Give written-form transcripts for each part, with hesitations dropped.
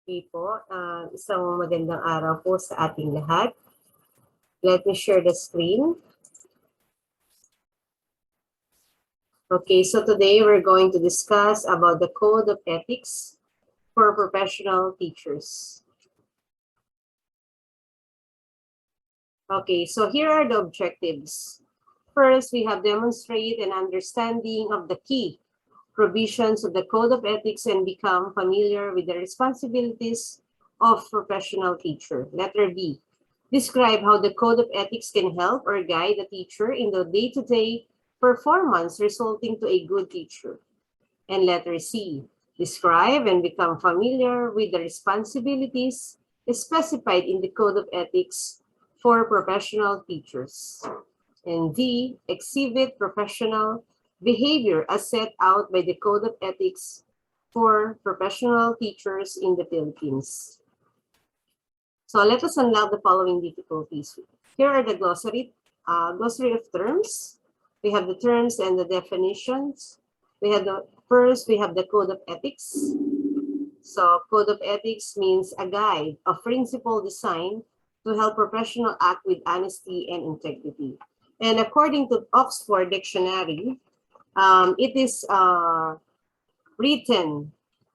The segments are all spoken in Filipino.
po. Isang magandang araw po sa ating lahat. Let me share the screen. Okay, so today we're going to discuss about the Code of Ethics for Professional Teachers. Okay, so here are the objectives. First, we have demonstrate an understanding of the key provisions of the Code of Ethics and become familiar with the responsibilities of professional teacher. Letter B, describe how the Code of Ethics can help or guide the teacher in the day-to-day performance resulting to a good teacher. And letter C, describe and become familiar with the responsibilities specified in the Code of Ethics for professional teachers. And D, exhibit professional behavior as set out by the Code of Ethics for professional teachers in the Philippines. So let us unlock the following difficulties. Here are the glossary of terms. We have the terms and the definitions. We have first, we have the Code of Ethics. So Code of Ethics means a guide of principle designed to help professionals act with honesty and integrity. And according to Oxford Dictionary, it is a written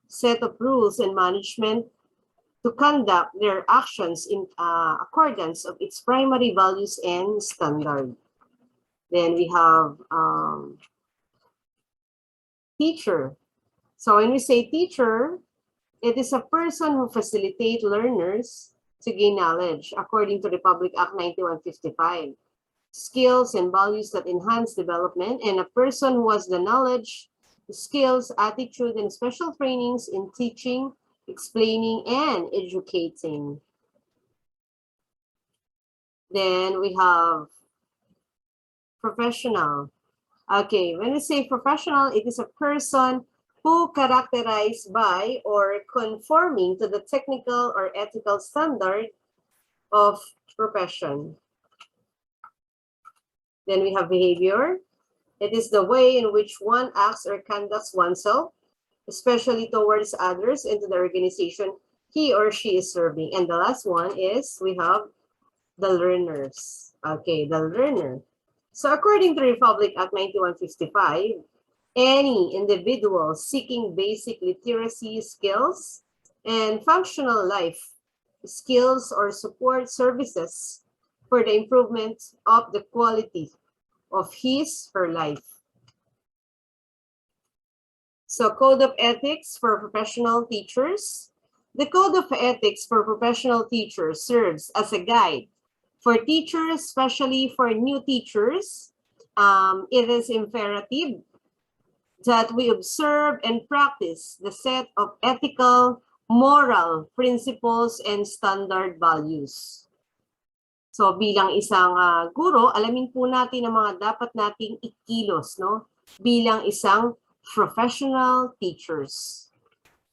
set of rules and management to conduct their actions in accordance of its primary values and standard. Then we have teacher. So when we say teacher, it is a person who facilitates learners to gain knowledge according to Republic Act 9155. Skills and values that enhance development, and a person who has the knowledge, skills, attitude, and special trainings in teaching, explaining, and educating. Then we have professional. Okay, when we say professional, it is a person who characterized by or conforming to the technical or ethical standard of profession. Then we have behavior. It is the way in which one acts or conducts oneself, especially towards others and to the organization he or she is serving. And the last one is we have the learners. Okay, the learner. So according to Republic Act 9155, any individual seeking basic literacy skills and functional life skills or support services for the improvement of the quality of her life. So Code of Ethics for Professional Teachers. The Code of Ethics for Professional Teachers serves as a guide for teachers, especially for new teachers. It is imperative that we observe and practice the set of ethical, moral principles, and standard values. So bilang isang guro, alamin po natin ang mga dapat nating ikilos, no? Bilang isang professional teachers.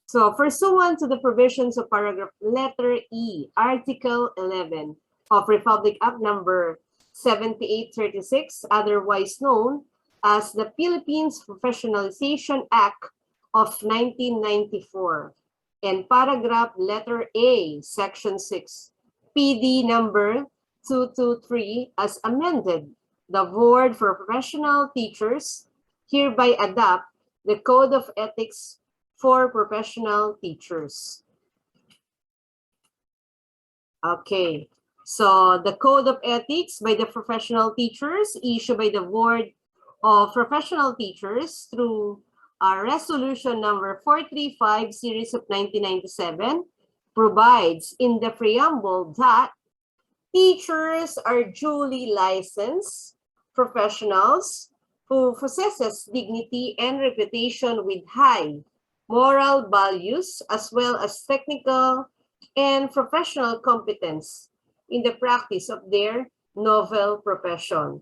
So pursuant to the provisions of paragraph letter E, Article 11 of Republic Act number 7836, otherwise known as the Philippines Professionalization Act of 1994, and paragraph letter A, section 6, PD number 223 as amended, the Board for Professional Teachers hereby adopt the Code of Ethics for Professional Teachers. Okay, so the Code of Ethics by the Professional Teachers issued by the Board of Professional Teachers through Resolution number 435 series of 1997 provides in the preamble that teachers are duly licensed professionals who possesses dignity and reputation with high moral values as well as technical and professional competence in the practice of their novel profession.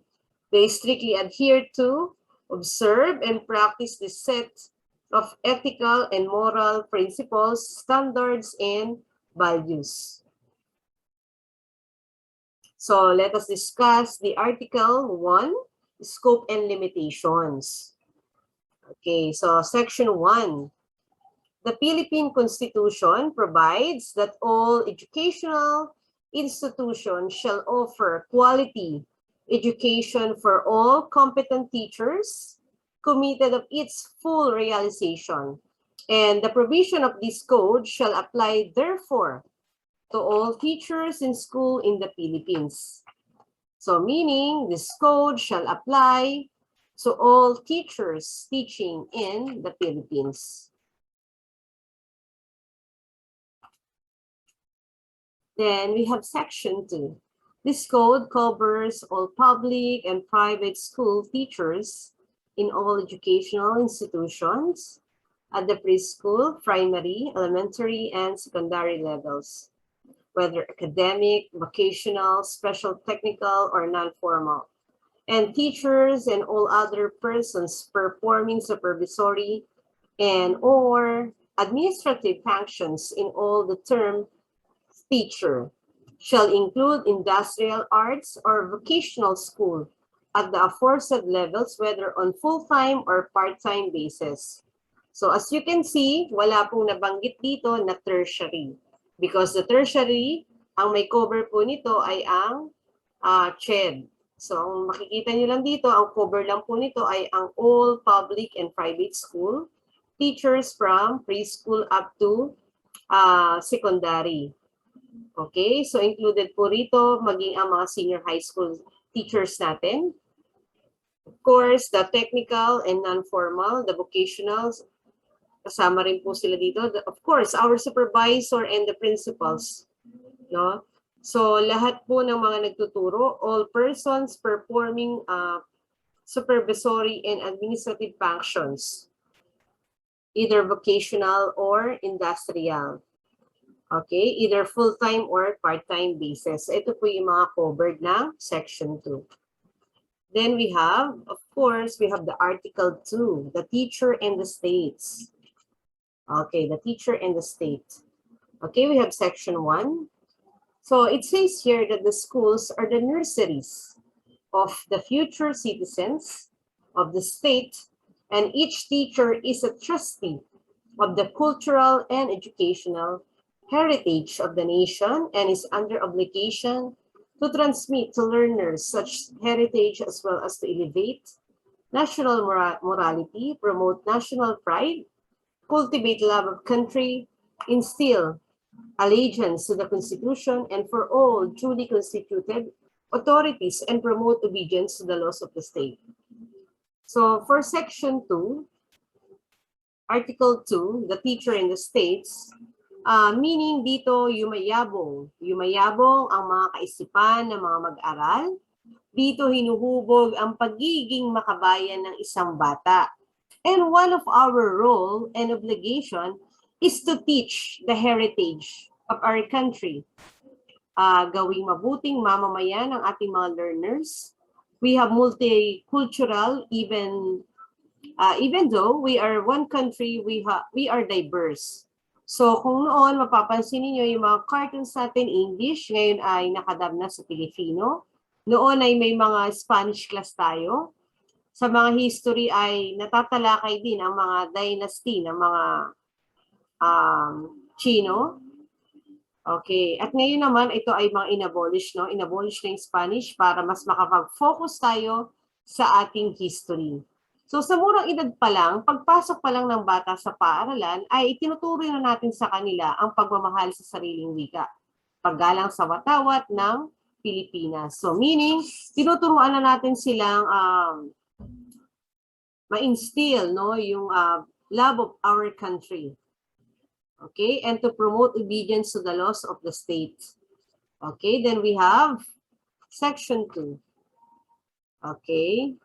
They strictly adhere to, observe, and practice the set of ethical and moral principles, standards, and values. So let us discuss the Article 1, Scope and Limitations. Okay, so Section 1. The Philippine Constitution provides that all educational institutions shall offer quality education for all competent teachers, committed of its full realization. And the provision of this code shall apply, therefore, to all teachers in school in the Philippines. So meaning, this code shall apply to all teachers teaching in the Philippines. Then we have section 2. This code covers all public and private school teachers in all educational institutions at the preschool, primary, elementary, and secondary levels, whether academic, vocational, special technical, or non-formal, and teachers and all other persons performing supervisory and or administrative functions in all the term teacher shall include industrial arts or vocational school at the aforesaid levels, whether on full-time or part-time basis. So as you can see, wala pong nabanggit dito na tertiary. Because the tertiary, ang may cover po nito ay ang CHED. So ang makikita nyo lang dito, ang cover lang po nito ay ang all public and private school teachers from preschool up to secondary. Okay, so included po rito maging ang mga senior high school teachers natin. Of course, the technical and non-formal, the vocationals, kasama rin po sila dito. Of course, our supervisor and the principals. No? So lahat po ng mga nagtuturo, all persons performing supervisory and administrative functions, either vocational or industrial. Okay, either full-time or part-time basis. Ito po yung mga covered na section 2. Then we have, of course, we have the article 2, the teacher and the states. Okay, the teacher and the state. Okay, we have section 1. So it says here that the schools are the nurseries of the future citizens of the state, and each teacher is a trustee of the cultural and educational heritage of the nation and is under obligation to transmit to learners such heritage as well as to elevate national morality, promote national pride, cultivate love of country, instill allegiance to the Constitution and for all duly constituted authorities, and promote obedience to the laws of the state. So for section 2, article 2, the teacher in the states, meaning dito yumayabong. Yumayabong ang mga kaisipan ng mga mag-aral. Dito hinuhubog ang pagiging makabayan ng isang bata. And one of our role and obligation is to teach the heritage of our country. Gawing mabuting mamamayan ng ating mga learners. We have multicultural, even though we are one country, we are diverse. So kung noon, mapapansin niyo yung mga cartoons natin English, ngayon ay nakadub na sa Filipino. Noon ay may mga Spanish class tayo. Sa mga history ay natatalakay din ang mga dynasty ng mga Chino. Okay, at ngayon naman ito ay mga inabolish, no? Inabolish na yung Spanish para mas makapag-focus tayo sa ating history. So sa murang edad pa lang, pagpasok pa lang ng bata sa paaralan, ay itinuturo na natin sa kanila ang pagmamahal sa sariling wika. Paggalang sa watawat ng Pilipinas. So meaning, tinuturuan na natin silang ma-instill, no, yung love of our country. Okay, and to promote obedience to the laws of the state. Okay, then we have section 2. Okay.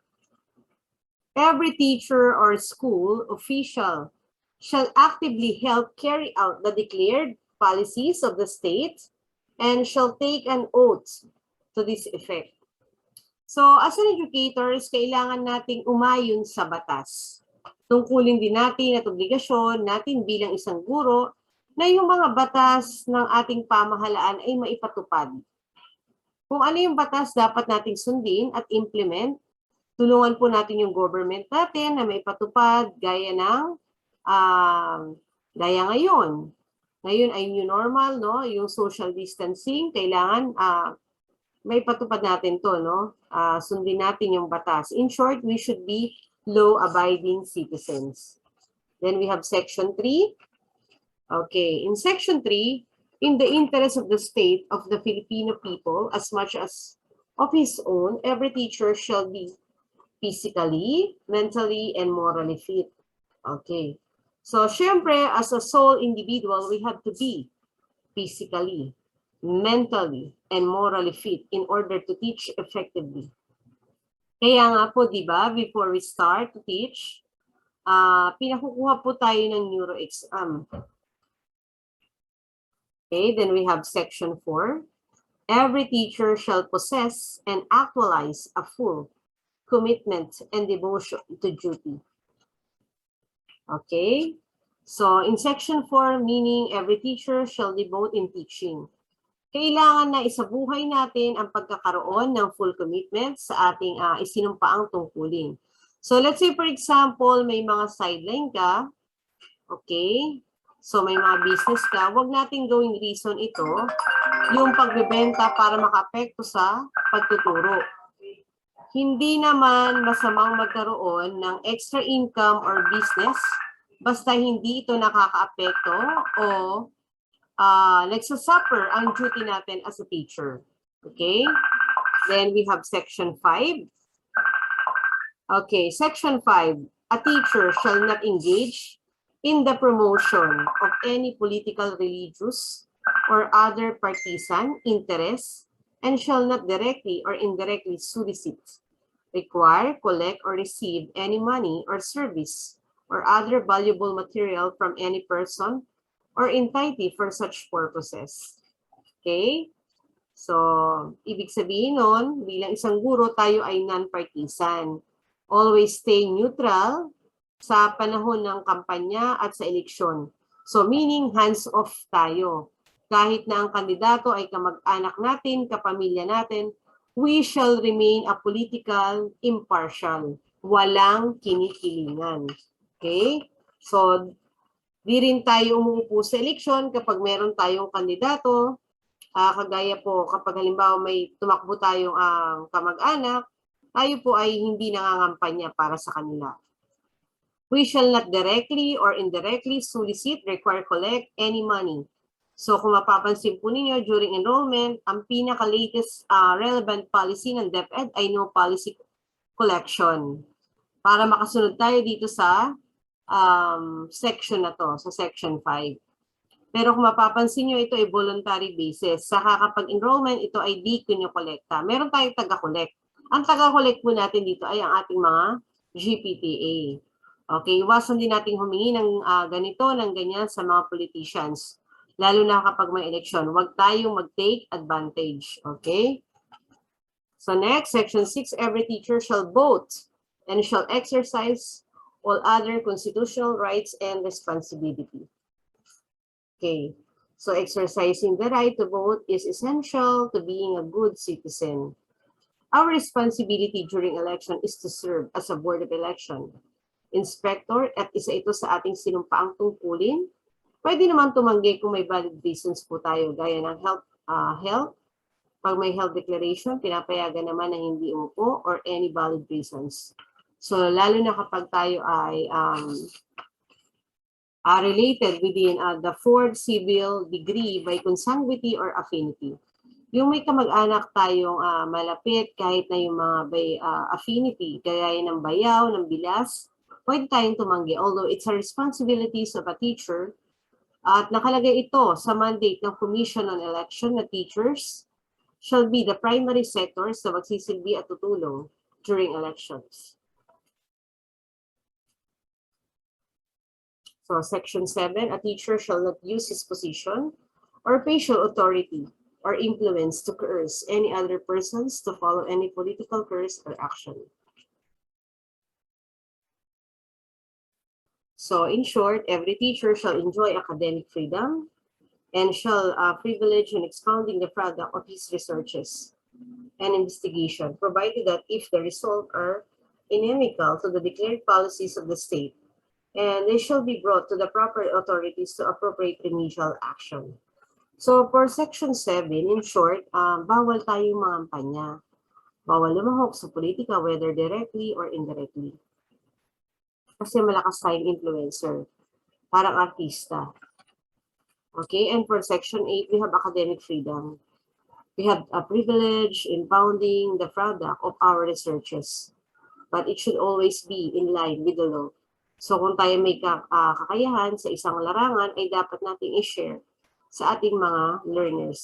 Every teacher or school official shall actively help carry out the declared policies of the state and shall take an oath to this effect. So, as an educators, kailangan nating umayon sa batas. Tungkulin din natin at obligasyon natin bilang isang guro na yung mga batas ng ating pamahalaan ay maipatupad. Kung ano yung batas dapat nating sundin at implement, tulungan po natin yung government natin na maipatupad gaya ng Gaya ngayon. Ngayon ay new normal, no? Yung social distancing, kailangan may patupad natin to, no? Sundin natin yung batas. In short, we should be law-abiding citizens. Then we have section 3. Okay, in section 3, in the interest of the state of the Filipino people, as much as of his own, every teacher shall be physically, mentally, and morally fit. Okay. So, syempre, as a sole individual, we have to be physically, mentally, and morally fit in order to teach effectively. Kaya nga po, di ba, before we start to teach, pinakukuha po tayo ng neuro exam. Okay, then we have section 4. Every teacher shall possess and actualize a full commitment and devotion to duty. Okay? So, in section 4, meaning every teacher shall devote in teaching. Kailangan na isabuhay natin ang pagkakaroon ng full commitment sa ating isinumpaang tungkulin. So, let's say for example, may mga sideline ka. Okay? So, may mga business ka. Huwag natin gawing reason ito, yung pagbebenta para makaapekto sa pagtuturo. Hindi naman masamang magkaroon ng extra income or business basta hindi ito nakakaapekto o nagsasuffer ang duty natin as a teacher. Okay? Then we have section 5. Okay, section 5. A teacher shall not engage in the promotion of any political, religious, or other partisan interests and shall not directly or indirectly solicit, require, collect, or receive any money or service or other valuable material from any person or entity for such purposes. Okay? So, ibig sabihin nun, bilang isang guro, tayo ay non-partisan. Always stay neutral sa panahon ng kampanya at sa eleksyon. So, meaning hands-off tayo. Kahit na ang kandidato ay kamag-anak natin, kapamilya natin, we shall remain a political impartial. Walang kinikilingan. Okay? So, di rin tayo umuupo sa eleksyon kapag meron tayong kandidato. Kagaya po, kapag halimbawa may tumakbo tayong kamag-anak, tayo po ay hindi nangangampanya para sa kanila. We shall not directly or indirectly solicit, require, collect any money. So kung mapapansin po ninyo, during enrollment, ang pinaka-latest relevant policy ng DepEd ay no policy collection. Para makasunod tayo dito sa section na to, sa section 5. Pero kung mapapansin nyo, ito ay voluntary basis. Saka kapag enrollment, ito ay di kinyo-collecta. Meron tayong taga-collect. Ang taga-collect po natin dito ay ang ating mga GPTA. Okay, iwasan din natin humingi ng ganito, ng ganyan sa mga politicians. Lalo na kapag may eleksyon, huwag tayong mag-take advantage. Okay? So next, section 6, every teacher shall vote and shall exercise all other constitutional rights and responsibility. Okay, so exercising the right to vote is essential to being a good citizen. Our responsibility during election is to serve as a board of election inspector at isa ito sa ating sinumpaang tungkulin. Pwede naman tumanggi kung may valid reasons po tayo, gaya ng health. Pag may health declaration, pinapayagan naman na hindi umupo or any valid reasons. So, lalo na kapag tayo ay related within the fourth civil degree by consanguinity or affinity. Yung may kamag-anak tayong malapit, kahit na yung mga by affinity, gaya ng bayaw, ng bilas, pwede tayong tumanggi. Although it's a responsibilities of a teacher, at nakalagay ito sa mandate ng Commission on Election na teachers shall be the primary sectors na magsisilbi at tutulong during elections. So, section 7, a teacher shall not use his position or facial authority or influence to coerce any other persons to follow any political course or action. So, in short, every teacher shall enjoy academic freedom and shall privilege in expounding the product of his researches and investigation, provided that if the results are inimical to the declared policies of the state, and they shall be brought to the proper authorities to appropriate remedial action. So for Section 7, in short, bawal tayong mangampanya. Bawal lumahok sa politika whether directly or indirectly. Kasi malakas tayong influencer, parang artista. Okay, and for Section 8, we have academic freedom. We have a privilege in founding the product of our researches, but it should always be in line with the law. So kung tayo may kakayahan sa isang larangan, ay dapat nating i-share sa ating mga learners.